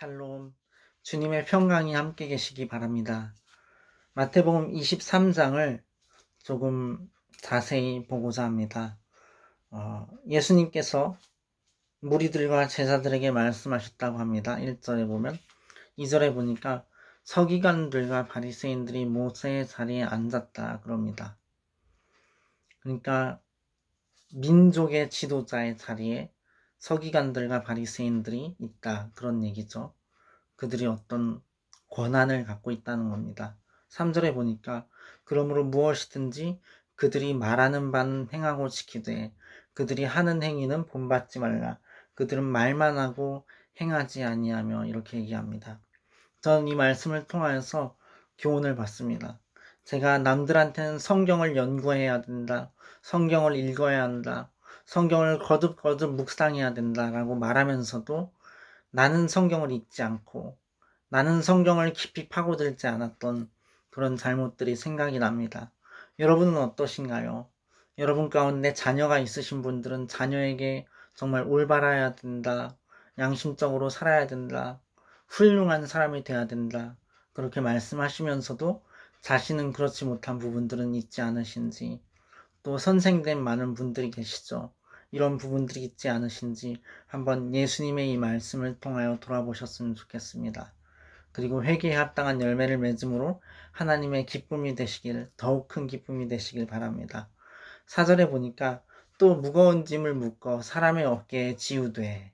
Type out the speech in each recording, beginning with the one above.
샬롬, 주님의 평강이 함께 계시기 바랍니다. 마태복음 23장을 조금 자세히 보고자 합니다. 예수님께서 무리들과 제자들에게 말씀하셨다고 합니다. 1절에 보면, 2절에 보니까 서기관들과 바리새인들이 모세의 자리에 앉았다 그럽니다. 그러니까 민족의 지도자의 자리에 서기관들과 바리새인들이 있다, 그런 얘기죠. 그들이 어떤 권한을 갖고 있다는 겁니다. 3절에 보니까 그러므로 무엇이든지 그들이 말하는 바는 행하고 지키되 그들이 하는 행위는 본받지 말라. 그들은 말만 하고 행하지 아니하며, 이렇게 얘기합니다. 저는 이 말씀을 통하여서 교훈을 받습니다. 제가 남들한테는 성경을 연구해야 된다, 성경을 읽어야 한다, 성경을 거듭거듭 묵상해야 된다라고 말하면서도 나는 성경을 읽지 않고 나는 성경을 깊이 파고들지 않았던 그런 잘못들이 생각이 납니다. 여러분은 어떠신가요? 여러분 가운데 자녀가 있으신 분들은 자녀에게 정말 올바라야 된다, 양심적으로 살아야 된다, 훌륭한 사람이 돼야 된다, 그렇게 말씀하시면서도 자신은 그렇지 못한 부분들은 있지 않으신지, 또 선생된 많은 분들이 계시죠. 이런 부분들이 있지 않으신지 한번 예수님의 이 말씀을 통하여 돌아보셨으면 좋겠습니다. 그리고 회개에 합당한 열매를 맺음으로 하나님의 기쁨이 되시길, 더욱 큰 기쁨이 되시길 바랍니다. 4절에 보니까 또 무거운 짐을 묶어 사람의 어깨에 지우되,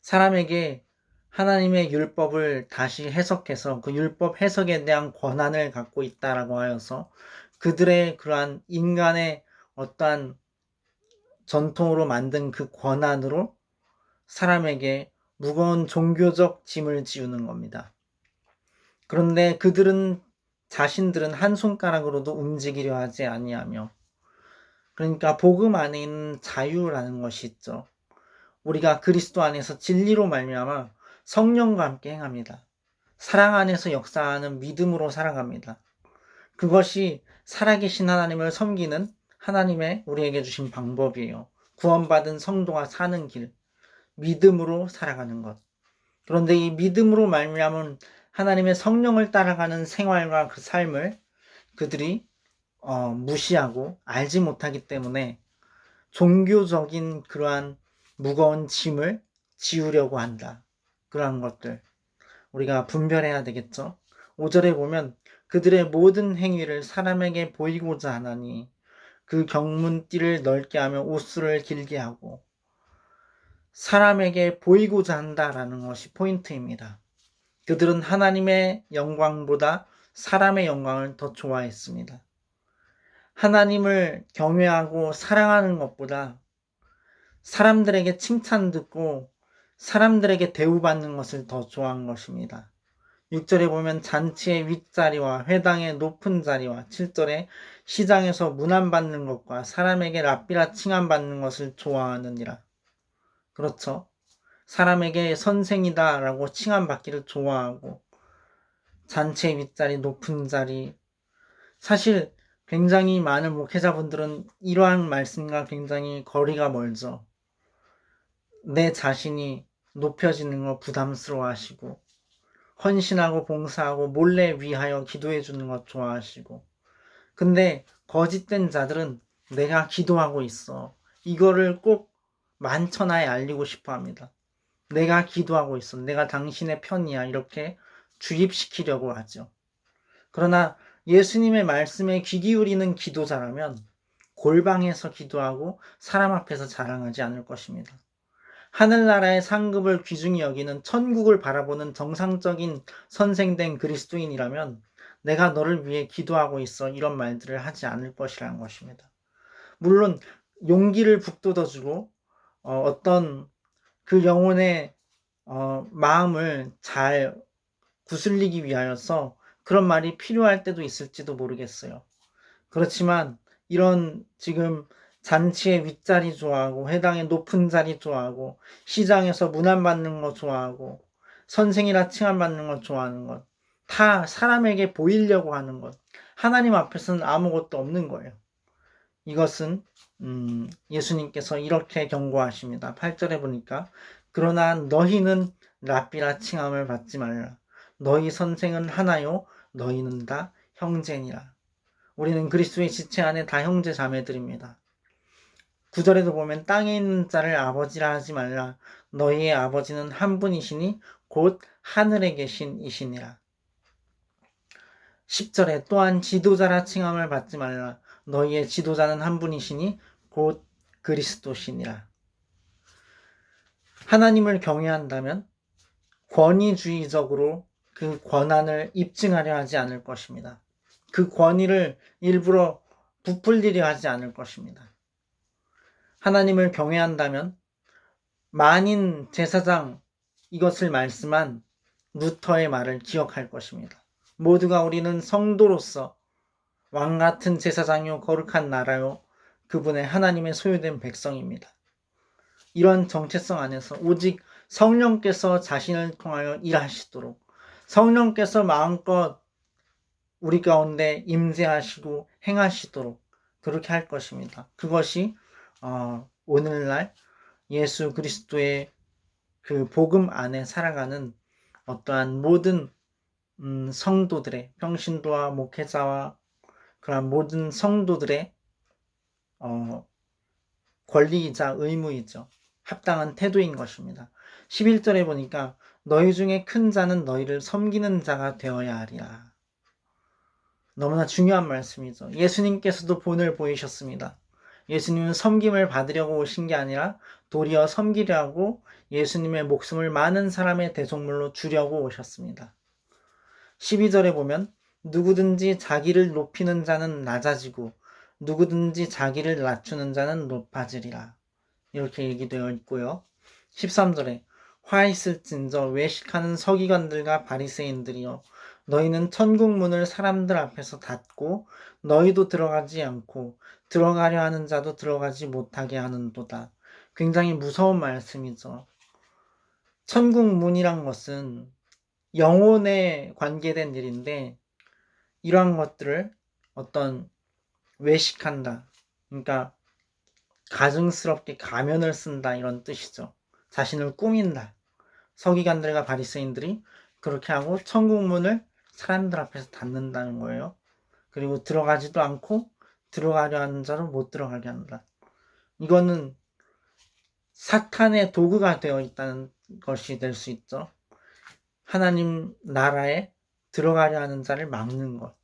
사람에게 하나님의 율법을 다시 해석해서 그 율법 해석에 대한 권한을 갖고 있다라고 하여서 그들의 그러한 인간의 어떠한 전통으로 만든 그 권한으로 사람에게 무거운 종교적 짐을 지우는 겁니다. 그런데 그들은 자신들은 한 손가락으로도 움직이려 하지 아니하며, 그러니까 복음 안에 있는 자유라는 것이 있죠. 우리가 그리스도 안에서 진리로 말미암아 성령과 함께 행합니다. 사랑 안에서 역사하는 믿음으로 살아갑니다. 그것이 살아계신 하나님을 섬기는 하나님의 우리에게 주신 방법이에요. 구원받은 성도가 사는 길, 믿음으로 살아가는 것. 그런데 이 믿음으로 말미암은 하나님의 성령을 따라가는 생활과 그 삶을 그들이 무시하고 알지 못하기 때문에 종교적인 그러한 무거운 짐을 지우려고 한다. 그러한 것들 우리가 분별해야 되겠죠. 5절에 보면 그들의 모든 행위를 사람에게 보이고자 하나니 그 경문띠를 넓게 하며 옷수를 길게 하고, 사람에게 보이고자 한다라는 것이 포인트입니다. 그들은 하나님의 영광보다 사람의 영광을 더 좋아했습니다. 하나님을 경외하고 사랑하는 것보다 사람들에게 칭찬 듣고 사람들에게 대우받는 것을 더 좋아한 것입니다. 6절에 보면 잔치의 윗자리와 회당의 높은 자리와, 7절에 시장에서 문안받는 것과 사람에게 랍비라 칭함받는 것을 좋아하느니라. 그렇죠. 사람에게 선생이다 라고 칭함받기를 좋아하고, 잔치의 윗자리, 높은 자리. 사실 굉장히 많은 목회자분들은 이러한 말씀과 굉장히 거리가 멀죠. 내 자신이 높여지는 거 부담스러워 하시고, 헌신하고 봉사하고 몰래 위하여 기도해 주는 것 좋아하시고, 근데 거짓된 자들은 내가 기도하고 있어, 이거를 꼭 만천하에 알리고 싶어 합니다. 내가 기도하고 있어, 내가 당신의 편이야, 이렇게 주입시키려고 하죠. 그러나 예수님의 말씀에 귀 기울이는 기도자라면 골방에서 기도하고 사람 앞에서 자랑하지 않을 것입니다. 하늘나라의 상급을 귀중히 여기는 천국을 바라보는 정상적인 선생된 그리스도인이라면 내가 너를 위해 기도하고 있어, 이런 말들을 하지 않을 것이라는 것입니다. 물론 용기를 북돋아주고 어떤 그 영혼의 마음을 잘 구슬리기 위하여서 그런 말이 필요할 때도 있을지도 모르겠어요. 그렇지만 이런 지금 잔치의 윗자리 좋아하고 회당의 높은 자리 좋아하고 시장에서 문안받는 거 좋아하고 선생이라 칭함받는 거 좋아하는 것, 다 사람에게 보이려고 하는 것, 하나님 앞에서는 아무것도 없는 거예요. 이것은 예수님께서 이렇게 경고하십니다. 8절에 보니까 그러나 너희는 랍비라 칭함을 받지 말라. 너희 선생은 하나요, 너희는 다 형제니라. 우리는 그리스도의 지체 안에 다 형제 자매들입니다. 9절에도 보면 땅에 있는 자를 아버지라 하지 말라. 너희의 아버지는 한 분이시니 곧 하늘에 계신 이시니라. 10절에 또한 지도자라 칭함을 받지 말라. 너희의 지도자는 한 분이시니 곧 그리스도시니라. 하나님을 경외한다면 권위주의적으로 그 권한을 입증하려 하지 않을 것입니다. 그 권위를 일부러 부풀리려 하지 않을 것입니다. 하나님을 경외한다면 만인 제사장 이것을 말씀한 루터의 말을 기억할 것입니다. 모두가 우리는 성도로서 왕같은 제사장이요 거룩한 나라요 그분의 하나님의 소유된 백성입니다. 이런 정체성 안에서 오직 성령께서 자신을 통하여 일하시도록 성령께서 마음껏 우리 가운데 임재하시고 행하시도록 그렇게 할 것입니다. 그것이 오늘날 예수 그리스도의 그 복음 안에 살아가는 어떠한 모든 성도들의 평신도와 목회자와 그런 모든 성도들의 권리이자 의무이죠. 합당한 태도인 것입니다. 11절에 보니까 너희 중에 큰 자는 너희를 섬기는 자가 되어야 하리라. 너무나 중요한 말씀이죠. 예수님께서도 본을 보이셨습니다. 예수님은 섬김을 받으려고 오신 게 아니라 도리어 섬기려고 예수님의 목숨을 많은 사람의 대속물로 주려고 오셨습니다. 12절에 보면 누구든지 자기를 높이는 자는 낮아지고 누구든지 자기를 낮추는 자는 높아지리라. 이렇게 얘기되어 있고요. 13절에 화 있을진저 외식하는 서기관들과 바리새인들이여 너희는 천국 문을 사람들 앞에서 닫고 너희도 들어가지 않고 들어가려 하는 자도 들어가지 못하게 하는도다. 굉장히 무서운 말씀이죠. 천국 문이란 것은 영혼에 관계된 일인데 이러한 것들을 어떤 외식한다. 그러니까 가증스럽게 가면을 쓴다 이런 뜻이죠. 자신을 꾸민다. 서기관들과 바리새인들이 그렇게 하고 천국 문을 사람들 앞에서 닫는다는 거예요. 그리고 들어가지도 않고 들어가려 하는 자를 못 들어가게 한다. 이거는 사탄의 도구가 되어 있다는 것이 될 수 있죠. 하나님 나라에 들어가려 하는 자를 막는 것.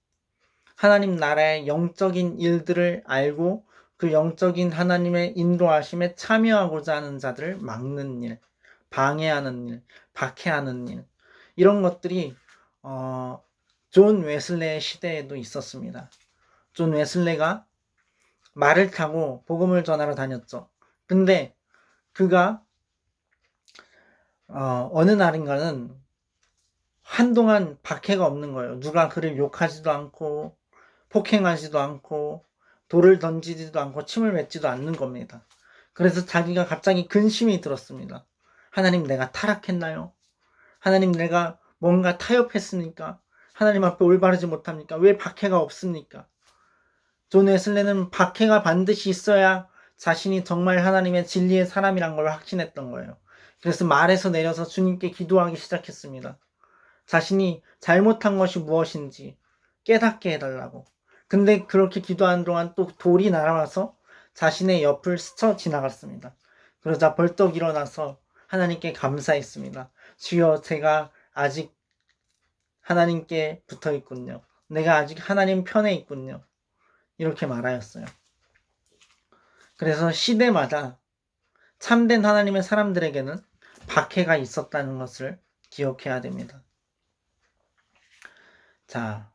하나님 나라의 영적인 일들을 알고 그 영적인 하나님의 인도하심에 참여하고자 하는 자들을 막는 일, 방해하는 일, 박해하는 일, 이런 것들이 존 웨슬레의 시대에도 있었습니다. 존 웨슬레가 말을 타고 복음을 전하러 다녔죠. 근데 그가 어느 날인가는 한동안 박해가 없는 거예요. 누가 그를 욕하지도 않고 폭행하지도 않고 돌을 던지지도 않고 침을 뱉지도 않는 겁니다. 그래서 자기가 갑자기 근심이 들었습니다. 하나님, 내가 타락했나요? 하나님, 내가 뭔가 타협했습니까? 하나님 앞에 올바르지 못합니까? 왜 박해가 없습니까? 존 웨슬레는 박해가 반드시 있어야 자신이 정말 하나님의 진리의 사람이란 걸 확신했던 거예요. 그래서 말에서 내려서 주님께 기도하기 시작했습니다. 자신이 잘못한 것이 무엇인지 깨닫게 해달라고. 근데 그렇게 기도하는 동안 또 돌이 날아와서 자신의 옆을 스쳐 지나갔습니다. 그러자 벌떡 일어나서 하나님께 감사했습니다. 주여, 제가 아직 하나님께 붙어 있군요. 내가 아직 하나님 편에 있군요. 이렇게 말하였어요. 그래서 시대마다 참된 하나님의 사람들에게는 박해가 있었다는 것을 기억해야 됩니다. 자,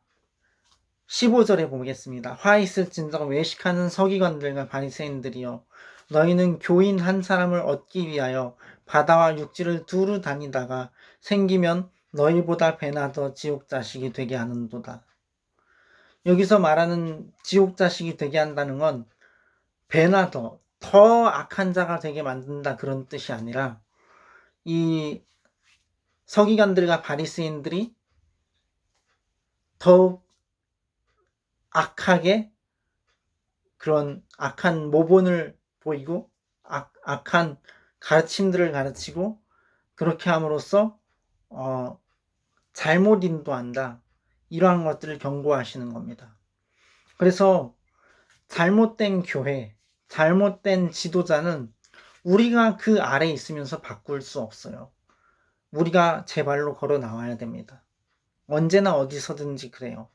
15절에 보겠습니다. 화 있을진저 외식하는 서기관들과 바리새인들이여 너희는 교인 한 사람을 얻기 위하여 바다와 육지를 두루 다니다가 생기면 너희보다 배나 더 지옥 자식이 되게 하는도다. 여기서 말하는 지옥 자식이 되게 한다는 건 배나 더 악한 자가 되게 만든다 그런 뜻이 아니라 이 서기관들과 바리새인들이 더욱 악하게 그런 악한 모본을 보이고 악한 가르침들을 가르치고 그렇게 함으로써 잘못 인도한다. 이러한 것들을 경고하시는 겁니다. 그래서 잘못된 교회, 잘못된 지도자는 우리가 그 아래에 있으면서 바꿀 수 없어요. 우리가 제 발로 걸어 나와야 됩니다. 언제나 어디서든지 그래요.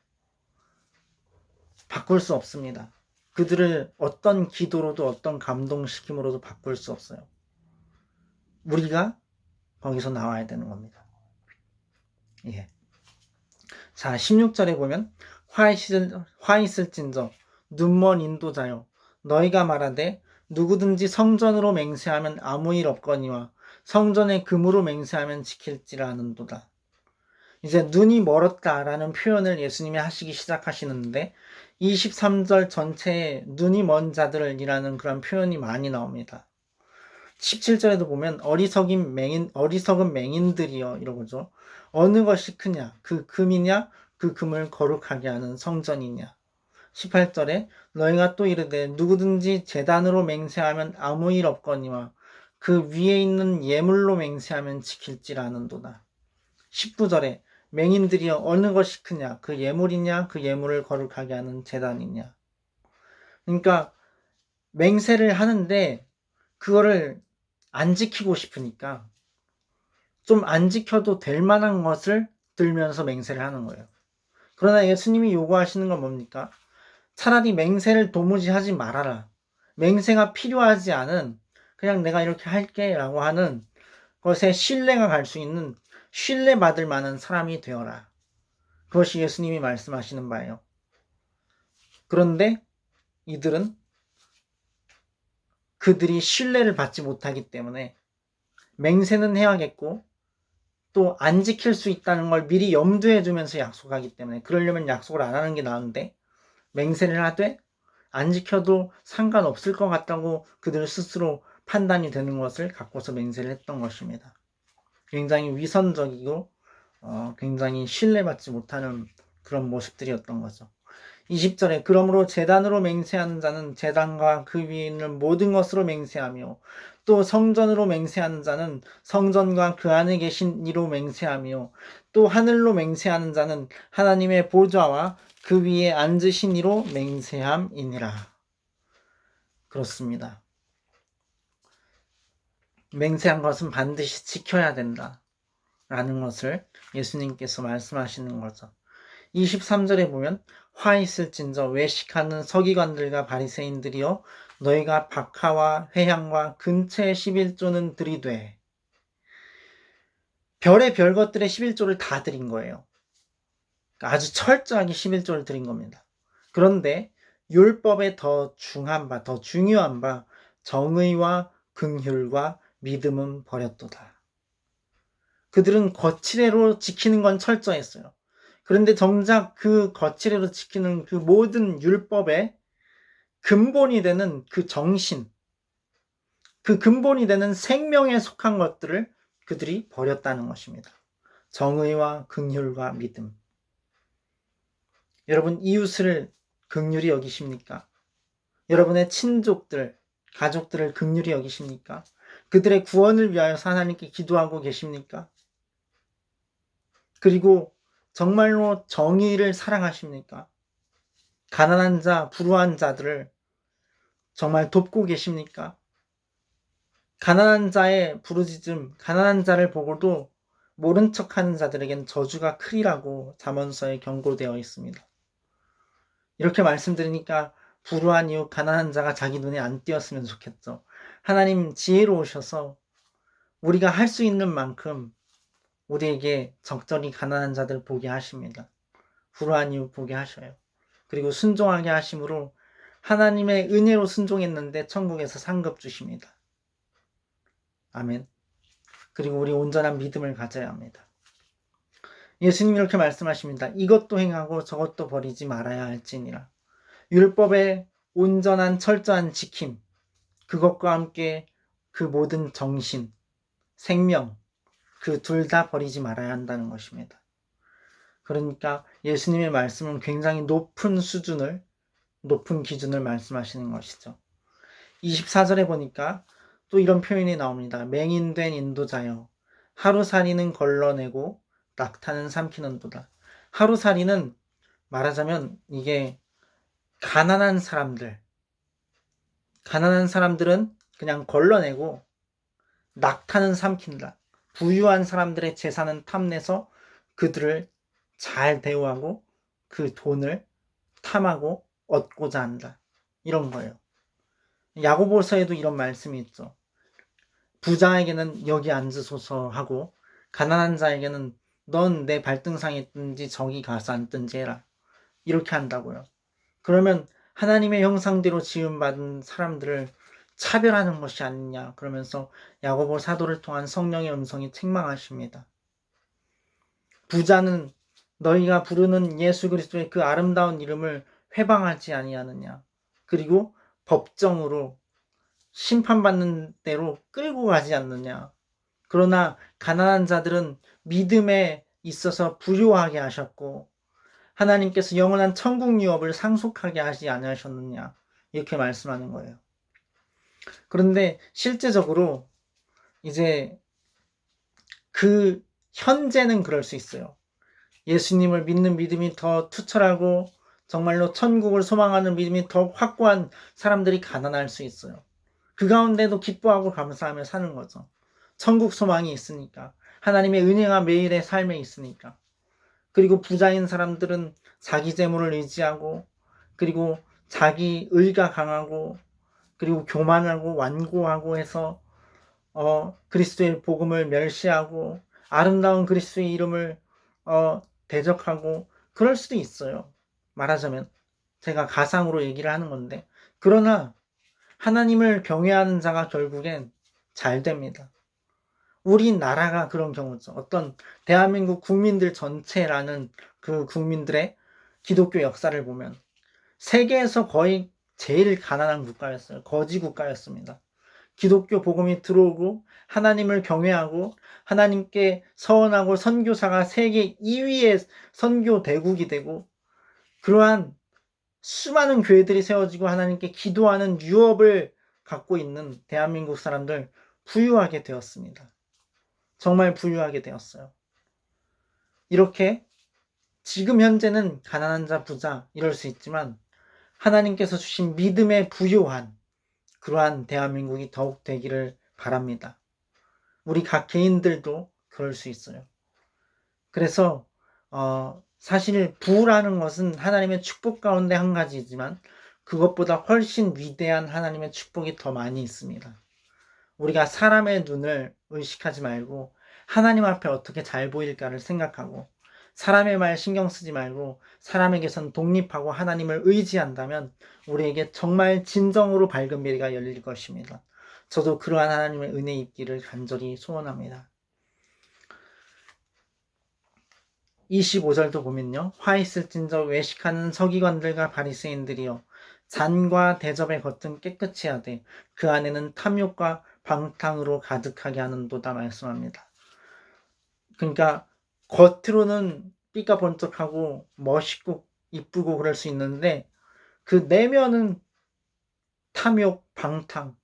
바꿀 수 없습니다. 그들을 어떤 기도로도 어떤 감동시킴으로도 바꿀 수 없어요. 우리가 거기서 나와야 되는 겁니다. 예. 자, 16절에 보면 화 있을진저 눈먼 인도자여 너희가 말하되 누구든지 성전으로 맹세하면 아무 일 없거니와 성전의 금으로 맹세하면 지킬지라 하는도다. 이제 눈이 멀었다라는 표현을 예수님이 하시기 시작하시는데 23절 전체에 눈이 먼 자들이라는 그런 표현이 많이 나옵니다. 17절에도 보면 어리석은 맹인들이여 이러고죠. 어느 것이 크냐 그 금이냐 그 금을 거룩하게 하는 성전이냐. 18절에 너희가 또 이르되 누구든지 제단으로 맹세하면 아무 일 없거니와 그 위에 있는 예물로 맹세하면 지킬지라 하는도다. 19절에 맹인들이여 어느 것이 크냐 그 예물이냐 그 예물을 거룩하게 하는 제단이냐. 그러니까 맹세를 하는데 그거를 안 지키고 싶으니까 좀 안 지켜도 될 만한 것을 들면서 맹세를 하는 거예요. 그러나 예수님이 요구하시는 건 뭡니까? 차라리 맹세를 도무지 하지 말아라. 맹세가 필요하지 않은 그냥 내가 이렇게 할게 라고 하는 것에 신뢰가 갈 수 있는 신뢰받을 만한 사람이 되어라. 그것이 예수님이 말씀하시는 바예요. 그런데 이들은 그들이 신뢰를 받지 못하기 때문에 맹세는 해야겠고 또 안 지킬 수 있다는 걸 미리 염두에 두면서 약속하기 때문에 그러려면 약속을 안 하는 게 나은데 맹세를 하되 안 지켜도 상관없을 것 같다고 그들 스스로 판단이 되는 것을 갖고서 맹세를 했던 것입니다. 굉장히 위선적이고 굉장히 신뢰받지 못하는 그런 모습들이었던 거죠. 20절에 그러므로 제단으로 맹세하는 자는 제단과 그 위에 있는 모든 것으로 맹세하며 또 성전으로 맹세하는 자는 성전과 그 안에 계신 이로 맹세하며 또 하늘로 맹세하는 자는 하나님의 보좌와 그 위에 앉으신 이로 맹세함이니라. 그렇습니다. 맹세한 것은 반드시 지켜야 된다. 라는 것을 예수님께서 말씀하시는 거죠. 23절에 보면 화 있을진저 외식하는 서기관들과 바리새인들이여 너희가 박하와 회향과 근처의 11조는 들이되 별의 별 것들의 11조를 다 드린 거예요. 아주 철저하게 11조를 드린 겁니다. 그런데 율법의 더 중요한 바 정의와 긍휼과 믿음은 버렸도다. 그들은 거칠애로 지키는 건 철저했어요. 그런데 정작 그 거칠애로 지키는 그 모든 율법의 근본이 되는 그 정신, 그 근본이 되는 생명에 속한 것들을 그들이 버렸다는 것입니다. 정의와 긍휼과 믿음. 여러분 이웃을 긍휼히 여기십니까? 여러분의 친족들, 가족들을 긍휼히 여기십니까? 그들의 구원을 위하여서 하나님께 기도하고 계십니까? 그리고 정말로 정의를 사랑하십니까? 가난한 자, 불우한 자들을 정말 돕고 계십니까? 가난한 자의 부르짖음, 가난한 자를 보고도 모른 척하는 자들에겐 저주가 크리라고 잠언서에 경고되어 있습니다. 이렇게 말씀드리니까 불우한 이웃, 가난한 자가 자기 눈에 안 띄었으면 좋겠죠. 하나님 지혜로우셔서 우리가 할 수 있는 만큼 우리에게 적절히 가난한 자들 보게 하십니다. 불우한 이웃 보게 하셔요. 그리고 순종하게 하심으로 하나님의 은혜로 순종했는데 천국에서 상급 주십니다. 아멘. 그리고 우리 온전한 믿음을 가져야 합니다. 예수님이 이렇게 말씀하십니다. 이것도 행하고 저것도 버리지 말아야 할지니라. 율법의 온전한 철저한 지킴, 그것과 함께 그 모든 정신, 생명, 그 둘 다 버리지 말아야 한다는 것입니다. 그러니까 예수님의 말씀은 굉장히 높은 기준을 말씀하시는 것이죠. 24절에 보니까 또 이런 표현이 나옵니다. 맹인된 인도자여 하루살이는 걸러내고 낙타는 삼키는도다. 하루살이는 말하자면 이게 가난한 사람들은 그냥 걸러내고 낙타는 삼킨다. 부유한 사람들의 재산은 탐내서 그들을 잘 대우하고 그 돈을 탐하고 얻고자 한다. 이런 거예요. 야고보서에도 이런 말씀이 있죠. 부자에게는 여기 앉으소서 하고 가난한 자에게는 넌 내 발등상에 있든지 저기 가서 앉든지 해라. 이렇게 한다고요. 그러면 하나님의 형상대로 지음받은 사람들을 차별하는 것이 아니냐 그러면서 야고보 사도를 통한 성령의 음성이 책망하십니다. 부자는 너희가 부르는 예수 그리스도의 그 아름다운 이름을 회방하지 아니하느냐. 그리고 법정으로 심판받는 대로 끌고 가지 않느냐. 그러나 가난한 자들은 믿음에 있어서 부유하게 하셨고 하나님께서 영원한 천국 유업을 상속하게 하지 않으셨느냐. 이렇게 말씀하는 거예요. 그런데 실제적으로 이제 그 현재는 그럴 수 있어요. 예수님을 믿는 믿음이 더 투철하고 정말로 천국을 소망하는 믿음이 더 확고한 사람들이 가난할 수 있어요. 그 가운데도 기뻐하고 감사하며 사는 거죠. 천국 소망이 있으니까. 하나님의 은혜가 매일의 삶에 있으니까. 그리고 부자인 사람들은 자기 재물을 의지하고 그리고 자기 의가 강하고 그리고 교만하고 완고하고 해서 그리스도의 복음을 멸시하고 아름다운 그리스도의 이름을 대적하고 그럴 수도 있어요. 말하자면 제가 가상으로 얘기를 하는 건데 그러나 하나님을 경외하는 자가 결국엔 잘 됩니다. 우리나라가 그런 경우죠. 어떤 대한민국 국민들 전체라는 그 국민들의 기독교 역사를 보면 세계에서 거의 제일 가난한 국가였어요. 거지 국가였습니다. 기독교 복음이 들어오고 하나님을 경외하고 하나님께 서원하고 선교사가 세계 2위의 선교 대국이 되고 그러한 수많은 교회들이 세워지고 하나님께 기도하는 유업을 갖고 있는 대한민국 사람들 부유하게 되었습니다. 정말 부유하게 되었어요. 이렇게 지금 현재는 가난한 자 부자 이럴 수 있지만 하나님께서 주신 믿음의 부유한 그러한 대한민국이 더욱 되기를 바랍니다. 우리 각 개인들도 그럴 수 있어요. 그래서 사실 부라는 것은 하나님의 축복 가운데 한 가지이지만 그것보다 훨씬 위대한 하나님의 축복이 더 많이 있습니다. 우리가 사람의 눈을 의식하지 말고 하나님 앞에 어떻게 잘 보일까를 생각하고 사람의 말 신경 쓰지 말고 사람에게선 독립하고 하나님을 의지한다면 우리에게 정말 진정으로 밝은 미래가 열릴 것입니다. 저도 그러한 하나님의 은혜 있기를 간절히 소원합니다. 25절도 보면요. 화 있을진저 외식하는 서기관들과 바리새인들이여 잔과 대접의 겉은 깨끗이 하되 그 안에는 탐욕과 방탕으로 가득하게 하는도다 말씀합니다. 그러니까 겉으로는 삐까번쩍하고 멋있고 이쁘고 그럴 수 있는데 그 내면은 탐욕, 방탕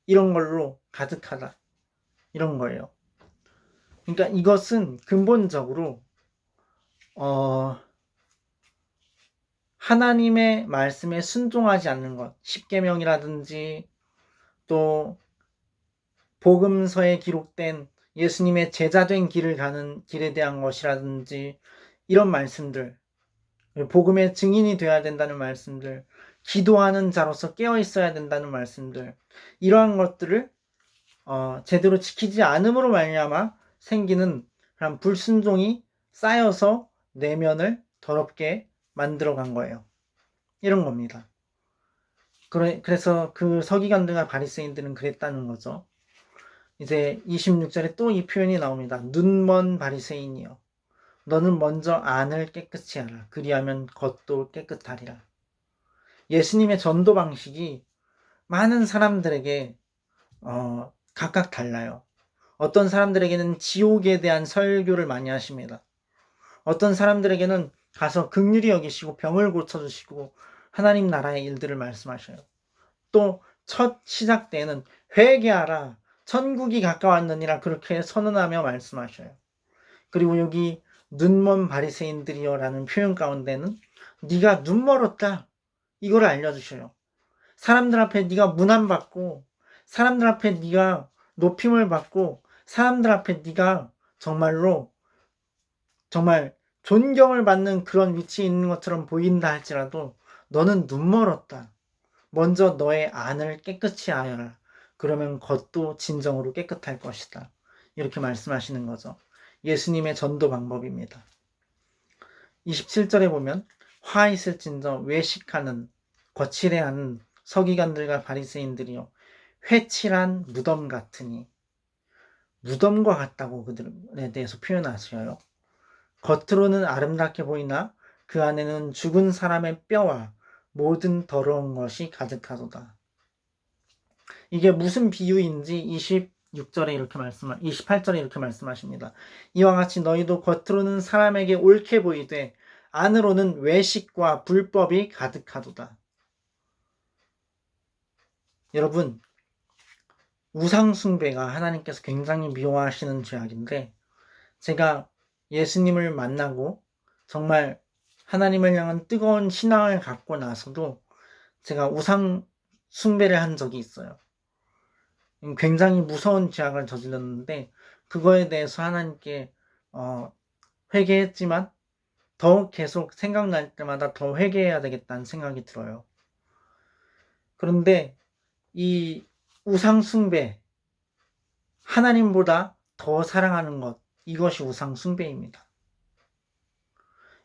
이런 걸로 가득하다 이런 거예요. 그러니까 이것은 근본적으로 하나님의 말씀에 순종하지 않는 것, 십계명이라든지 또 복음서에 기록된 예수님의 제자된 길을 가는 길에 대한 것이라든지 이런 말씀들, 복음의 증인이 되어야 된다는 말씀들, 기도하는 자로서 깨어 있어야 된다는 말씀들, 이러한 것들을 제대로 지키지 않음으로 말미암아 생기는 그런 불순종이 쌓여서 내면을 더럽게 만들어간 거예요. 이런 겁니다. 그래서 그 서기관들과 바리새인들은 그랬다는 거죠. 이제 26절에 또 이 표현이 나옵니다. 눈먼 바리새인이여 너는 먼저 안을 깨끗이 하라. 그리하면 겉도 깨끗하리라. 예수님의 전도 방식이 많은 사람들에게 각각 달라요. 어떤 사람들에게는 지옥에 대한 설교를 많이 하십니다. 어떤 사람들에게는 가서 긍휼히 여기시고 병을 고쳐주시고 하나님 나라의 일들을 말씀하셔요. 또 첫 시작 때에는 회개하라. 천국이 가까웠느니라 그렇게 선언하며 말씀하셔요. 그리고 여기 눈먼 바리새인들이여 라는 표현 가운데는 네가 눈 멀었다 이걸 알려주셔요. 사람들 앞에 네가 문안받고 사람들 앞에 네가 높임을 받고 사람들 앞에 네가 정말로 정말 존경을 받는 그런 위치에 있는 것처럼 보인다 할지라도 너는 눈 멀었다. 먼저 너의 안을 깨끗이 하여라. 그러면 겉도 진정으로 깨끗할 것이다. 이렇게 말씀하시는 거죠. 예수님의 전도 방법입니다. 27절에 보면 화 있을진저 외식하는 거칠해하는 서기관들과 바리새인들이요 회칠한 무덤 같으니 무덤과 같다고 그들에 대해서 표현하셔요. 겉으로는 아름답게 보이나 그 안에는 죽은 사람의 뼈와 모든 더러운 것이 가득하도다. 이게 무슨 비유인지 28절에 이렇게 말씀하십니다. 이와 같이 너희도 겉으로는 사람에게 옳게 보이되 안으로는 외식과 불법이 가득하도다. 여러분, 우상숭배가 하나님께서 굉장히 미워하시는 죄악인데 제가 예수님을 만나고 정말 하나님을 향한 뜨거운 신앙을 갖고 나서도 제가 우상숭배를 한 적이 있어요. 굉장히 무서운 죄악을 저질렀는데 그거에 대해서 하나님께 회개했지만 더 계속 생각날 때마다 더 회개해야 되겠다는 생각이 들어요. 그런데 이 우상숭배, 하나님보다 더 사랑하는 것, 이것이 우상숭배입니다.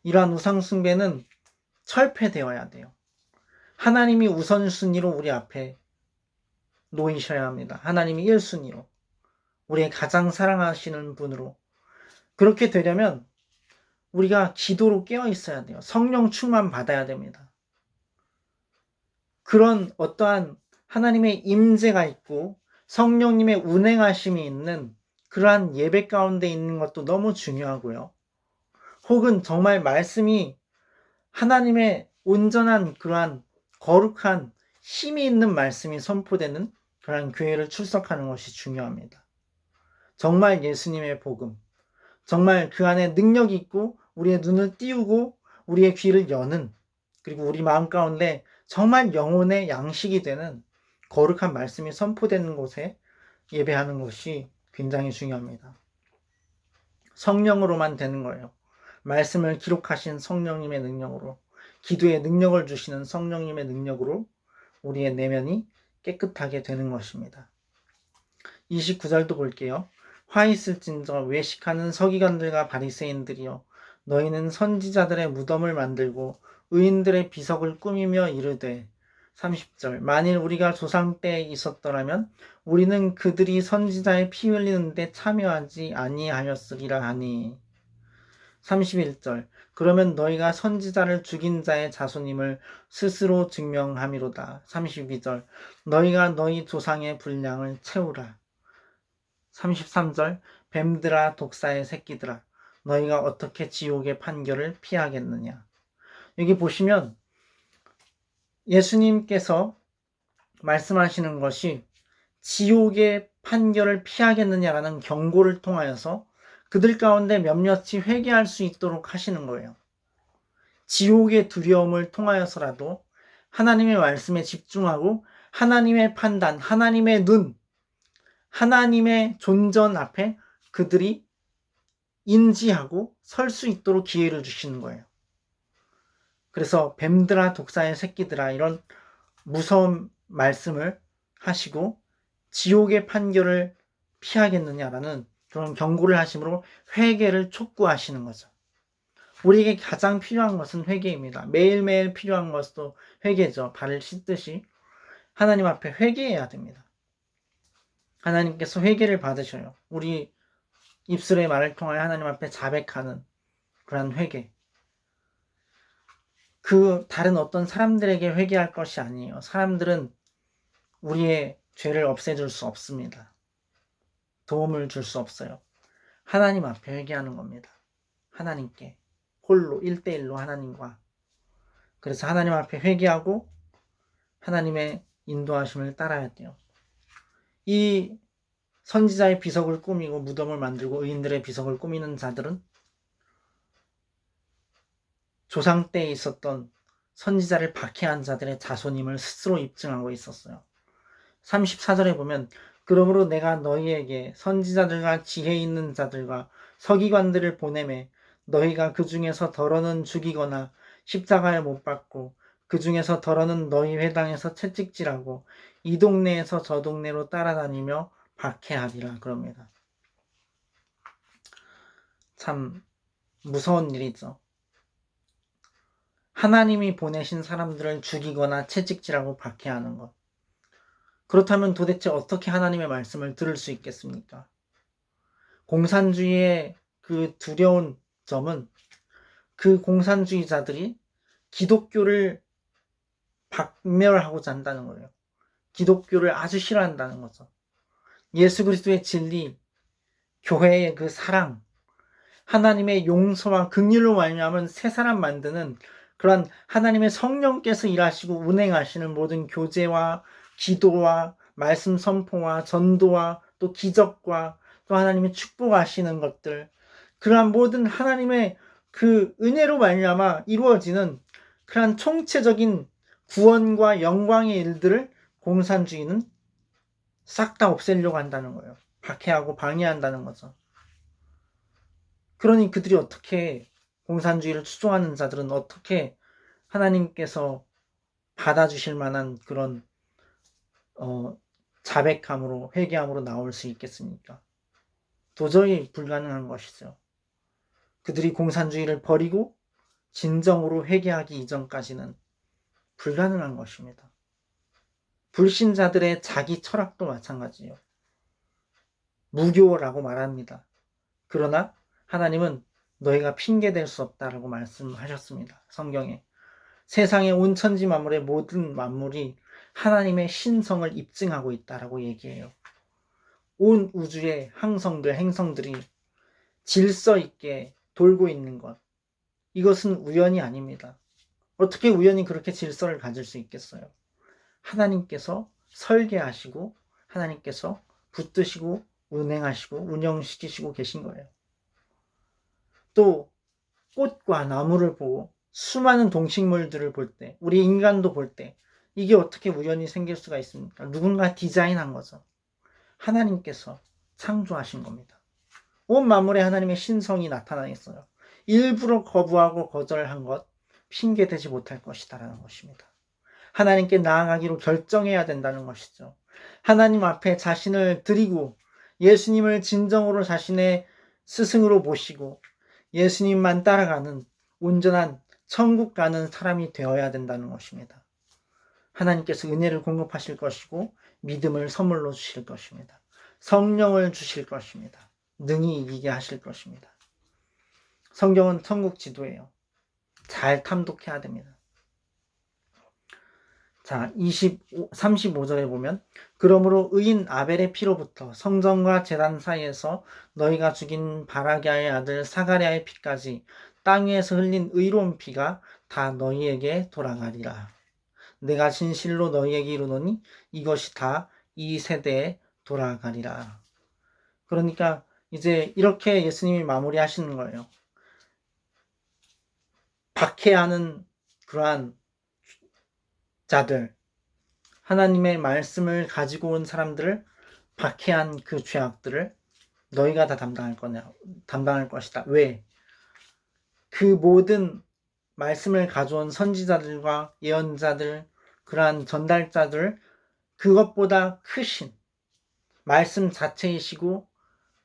이러한 우상숭배는 철폐되어야 돼요. 하나님이 우선순위로 우리 앞에 놓이셔야 합니다. 하나님이 1순위로 우리의 가장 사랑하시는 분으로. 그렇게 되려면 우리가 기도로 깨어 있어야 돼요. 성령 충만 받아야 됩니다. 그런 어떠한 하나님의 임재가 있고 성령님의 운행하심이 있는 그러한 예배 가운데 있는 것도 너무 중요하고요. 혹은 정말 말씀이 하나님의 온전한 그러한 거룩한 힘이 있는 말씀이 선포되는 그러한 교회를 출석하는 것이 중요합니다. 정말 예수님의 복음, 정말 그 안에 능력이 있고 우리의 눈을 띄우고 우리의 귀를 여는 그리고 우리 마음 가운데 정말 영혼의 양식이 되는 거룩한 말씀이 선포되는 곳에 예배하는 것이 굉장히 중요합니다. 성령으로만 되는 거예요. 말씀을 기록하신 성령님의 능력으로, 기도의 능력을 주시는 성령님의 능력으로 우리의 내면이 깨끗하게 되는 것입니다. 29절도 볼게요. 화 있을진저 외식하는 서기관들과 바리새인들이여 너희는 선지자들의 무덤을 만들고 의인들의 비석을 꾸미며 이르되 30절 만일 우리가 조상 때에 있었더라면 우리는 그들이 선지자의 피 흘리는데 참여하지 아니하였으리라 하니 31절 그러면 너희가 선지자를 죽인 자의 자손임을 스스로 증명함이로다. 32절 너희가 너희 조상의 분량을 채우라. 33절 뱀들아 독사의 새끼들아 너희가 어떻게 지옥의 판결을 피하겠느냐. 여기 보시면 예수님께서 말씀하시는 것이 지옥의 판결을 피하겠느냐라는 경고를 통하여서 그들 가운데 몇몇이 회개할 수 있도록 하시는 거예요. 지옥의 두려움을 통하여서라도 하나님의 말씀에 집중하고 하나님의 판단, 하나님의 눈, 하나님의 존전 앞에 그들이 인지하고 설 수 있도록 기회를 주시는 거예요. 그래서 뱀들아 독사의 새끼들아 이런 무서운 말씀을 하시고 지옥의 판결을 피하겠느냐라는 그런 경고를 하심으로 회개를 촉구하시는 거죠. 우리에게 가장 필요한 것은 회개입니다. 매일매일 필요한 것도 회개죠. 발을 씻듯이 하나님 앞에 회개해야 됩니다. 하나님께서 회개를 받으셔요. 우리 입술의 말을 통하여 하나님 앞에 자백하는 그런 회개. 그 다른 어떤 사람들에게 회개할 것이 아니에요. 사람들은 우리의 죄를 없애줄 수 없습니다. 도움을 줄 수 없어요. 하나님 앞에 회개하는 겁니다. 하나님께 홀로 1대1로 하나님과 그래서 하나님 앞에 회개하고 하나님의 인도하심을 따라야 돼요. 이 선지자의 비석을 꾸미고 무덤을 만들고 의인들의 비석을 꾸미는 자들은 조상 때에 있었던 선지자를 박해한 자들의 자손임을 스스로 입증하고 있었어요. 34절에 보면 그러므로 내가 너희에게 선지자들과 지혜 있는 자들과 서기관들을 보내매 너희가 그 중에서 더러는 죽이거나 십자가에 못 박고 그 중에서 더러는 너희 회당에서 채찍질하고 이 동네에서 저 동네로 따라다니며 박해하리라 그럽니다. 참 무서운 일이죠. 하나님이 보내신 사람들을 죽이거나 채찍질하고 박해하는 것. 그렇다면 도대체 어떻게 하나님의 말씀을 들을 수 있겠습니까? 공산주의의 그 두려운 점은 그 공산주의자들이 기독교를 박멸하고자 한다는 거예요. 기독교를 아주 싫어한다는 거죠. 예수 그리스도의 진리, 교회의 그 사랑, 하나님의 용서와 긍휼로 말미암은 새 사람 만드는 그러한 하나님의 성령께서 일하시고 운행하시는 모든 교제와 기도와 말씀 선포와 전도와 또 기적과 또 하나님의 축복하시는 것들, 그러한 모든 하나님의 그 은혜로 말미암아 이루어지는 그러한 총체적인 구원과 영광의 일들을 공산주의는 싹 다 없애려고 한다는 거예요. 박해하고 방해한다는 거죠. 그러니 그들이 어떻게, 공산주의를 추종하는 자들은 어떻게 하나님께서 받아주실 만한 그런 자백함으로 회개함으로 나올 수 있겠습니까? 도저히 불가능한 것이죠. 그들이 공산주의를 버리고 진정으로 회개하기 이전까지는 불가능한 것입니다. 불신자들의 자기 철학도 마찬가지예요. 무교라고 말합니다. 그러나 하나님은 너희가 핑계댈 수 없다라고 말씀하셨습니다. 성경에. 세상의 온 천지 만물의 모든 만물이 하나님의 신성을 입증하고 있다라고 얘기해요. 온 우주의 항성들, 행성들이 질서 있게 돌고 있는 것. 이것은 우연이 아닙니다. 어떻게 우연히 그렇게 질서를 가질 수 있겠어요? 하나님께서 설계하시고 하나님께서 붙드시고 운행하시고 운영시키시고 계신 거예요. 또 꽃과 나무를 보고 수많은 동식물들을 볼 때, 우리 인간도 볼 때 이게 어떻게 우연히 생길 수가 있습니까? 누군가 디자인한 거죠. 하나님께서 창조하신 겁니다. 온 만물에 하나님의 신성이 나타나 있어요. 일부러 거부하고 거절한 것 핑계대지 못할 것이다라는 것입니다. 하나님께 나아가기로 결정해야 된다는 것이죠. 하나님 앞에 자신을 드리고 예수님을 진정으로 자신의 스승으로 모시고 예수님만 따라가는 온전한 천국 가는 사람이 되어야 된다는 것입니다. 하나님께서 은혜를 공급하실 것이고 믿음을 선물로 주실 것입니다. 성령을 주실 것입니다. 능히 이기게 하실 것입니다. 성경은 천국 지도예요. 잘 탐독해야 됩니다. 자, 35절에 보면 그러므로 의인 아벨의 피로부터 성전과 제단 사이에서 너희가 죽인 바라기아의 아들 사가랴의 피까지 땅 위에서 흘린 의로운 피가 다 너희에게 돌아가리라. 내가 진실로 너희에게 이르노니 이것이 다 이 세대에 돌아가리라. 그러니까 이제 이렇게 예수님이 마무리하시는 거예요. 박해하는 그러한 자들, 하나님의 말씀을 가지고 온 사람들을 박해한 그 죄악들을 너희가 다 담당할 것이다. 왜? 그 모든 말씀을 가져온 선지자들과 예언자들, 그러한 전달자들, 그것보다 크신 말씀 자체이시고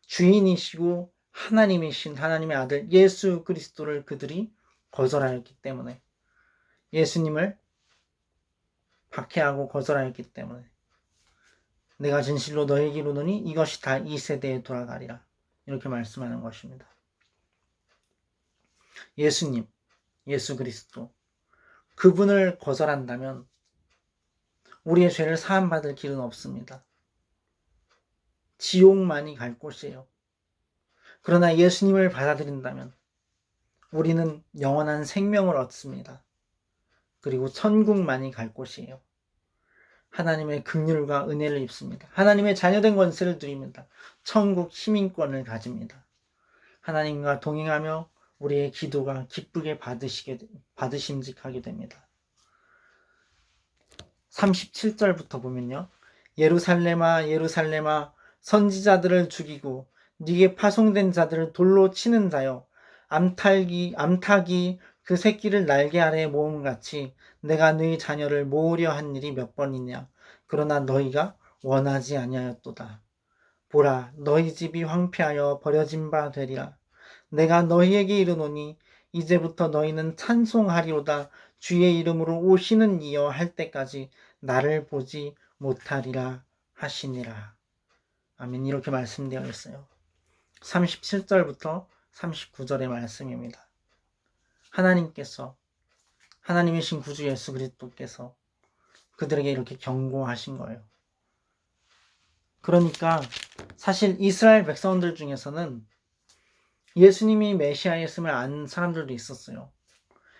주인이시고 하나님이신 하나님의 아들 예수 그리스도를 그들이 거절하였기 때문에, 예수님을 박해하고 거절하였기 때문에 내가 진실로 너에게 이르노니 이것이 다 이 세대에 돌아가리라. 이렇게 말씀하는 것입니다. 예수님, 예수 그리스도, 그분을 거절한다면 우리의 죄를 사함받을 길은 없습니다. 지옥만이 갈 곳이에요. 그러나 예수님을 받아들인다면 우리는 영원한 생명을 얻습니다. 그리고 천국만이 갈 곳이에요. 하나님의 긍휼과 은혜를 입습니다. 하나님의 자녀된 권세를 누립니다. 천국 시민권을 가집니다. 하나님과 동행하며 우리의 기도가 기쁘게 받으심직하게 됩니다. 37절부터 보면요. 예루살렘아 예루살렘아 선지자들을 죽이고 네게 파송된 자들을 돌로 치는 자여 암탉이 그 새끼를 날개 아래에 모음같이 내가 너희 자녀를 모으려 한 일이 몇 번이냐. 그러나 너희가 원하지 아니하였도다. 보라 너희 집이 황폐하여 버려진 바 되리라. 내가 너희에게 이르노니 이제부터 너희는 찬송하리로다. 주의 이름으로 오시는 이여 할 때까지 나를 보지 못하리라 하시니라. 아멘. 이렇게 말씀되어 있어요. 37절부터 39절의 말씀입니다. 하나님께서 하나님이신 구주 예수 그리스도께서 그들에게 이렇게 경고하신 거예요. 그러니까 사실 이스라엘 백성들 중에서는 예수님이 메시아였음을 아는 사람들도 있었어요.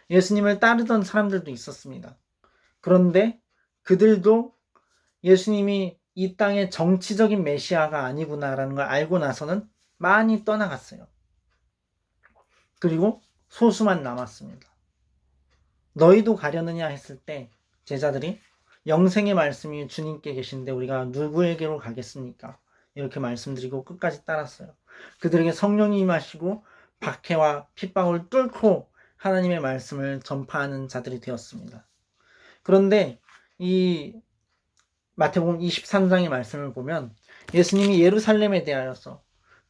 예수님을 따르던 사람들도 있었습니다. 그런데 그들도 예수님이 이 땅의 정치적인 메시아가 아니구나라는 걸 알고 나서는 많이 떠나갔어요. 그리고 소수만 남았습니다. 너희도 가려느냐 했을 때 제자들이 영생의 말씀이 주님께 계신데 우리가 누구에게로 가겠습니까? 이렇게 말씀드리고 끝까지 따랐어요. 그들에게 성령이 임하시고 박해와 핍박을 뚫고 하나님의 말씀을 전파하는 자들이 되었습니다. 그런데 이 마태복음 23장의 말씀을 보면 예수님이 예루살렘에 대하여서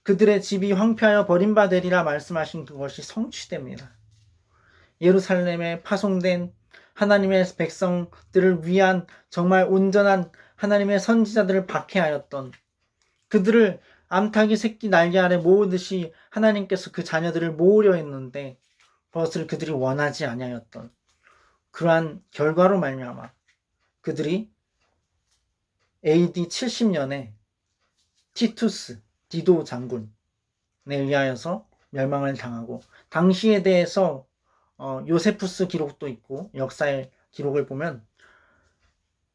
그들의 집이 황폐하여 버림받으리라 말씀하신 그것이 성취됩니다. 예루살렘에 파송된 하나님의 백성들을 위한 정말 온전한 하나님의 선지자들을 박해하였던 그들을 암탉이 새끼 날개 아래 모으듯이 하나님께서 그 자녀들을 모으려 했는데 그것을 그들이 원하지 아니하였던 그러한 결과로 말미암아 그들이 AD 70년에 티투스 디도 장군에 의하여서 멸망을 당하고 당시에 대해서 요세푸스 기록도 있고 역사의 기록을 보면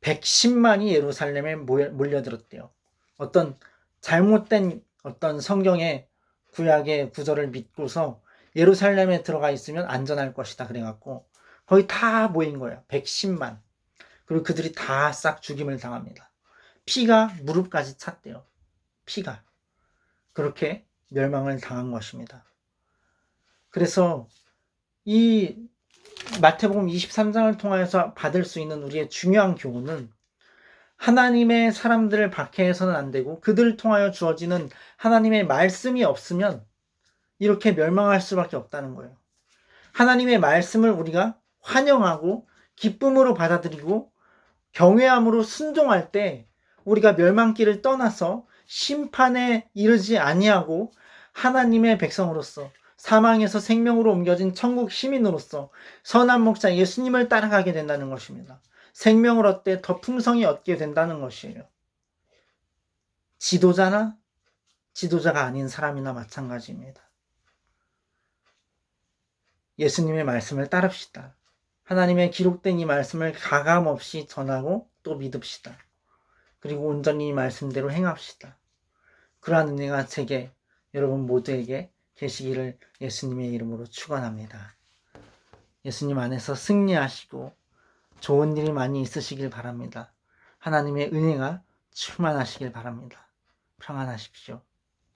110만이 예루살렘에 몰려들었대요. 어떤 잘못된 어떤 성경의 구약의 구절을 믿고서 예루살렘에 들어가 있으면 안전할 것이다 그래갖고 거의 다 모인 거예요. 110만. 그리고 그들이 다 싹 죽임을 당합니다. 피가 무릎까지 찼대요. 피가. 그렇게 멸망을 당한 것입니다. 그래서 이 마태복음 23장을 통하여서 받을 수 있는 우리의 중요한 교훈은 하나님의 사람들을 박해해서는 안 되고 그들을 통하여 주어지는 하나님의 말씀이 없으면 이렇게 멸망할 수밖에 없다는 거예요. 하나님의 말씀을 우리가 환영하고 기쁨으로 받아들이고 경외함으로 순종할 때 우리가 멸망길을 떠나서 심판에 이르지 아니하고 하나님의 백성으로서 사망에서 생명으로 옮겨진 천국 시민으로서 선한 목자 예수님을 따라가게 된다는 것입니다. 생명을 얻되 더 풍성히 얻게 된다는 것이에요. 지도자나 지도자가 아닌 사람이나 마찬가지입니다. 예수님의 말씀을 따릅시다. 하나님의 기록된 이 말씀을 가감없이 전하고 또 믿읍시다. 그리고 온전히 이 말씀대로 행합시다. 그러한 은혜가 제게 여러분 모두에게 계시기를 예수님의 이름으로 축원합니다. 예수님 안에서 승리하시고 좋은 일이 많이 있으시길 바랍니다. 하나님의 은혜가 충만하시길 바랍니다. 평안하십시오.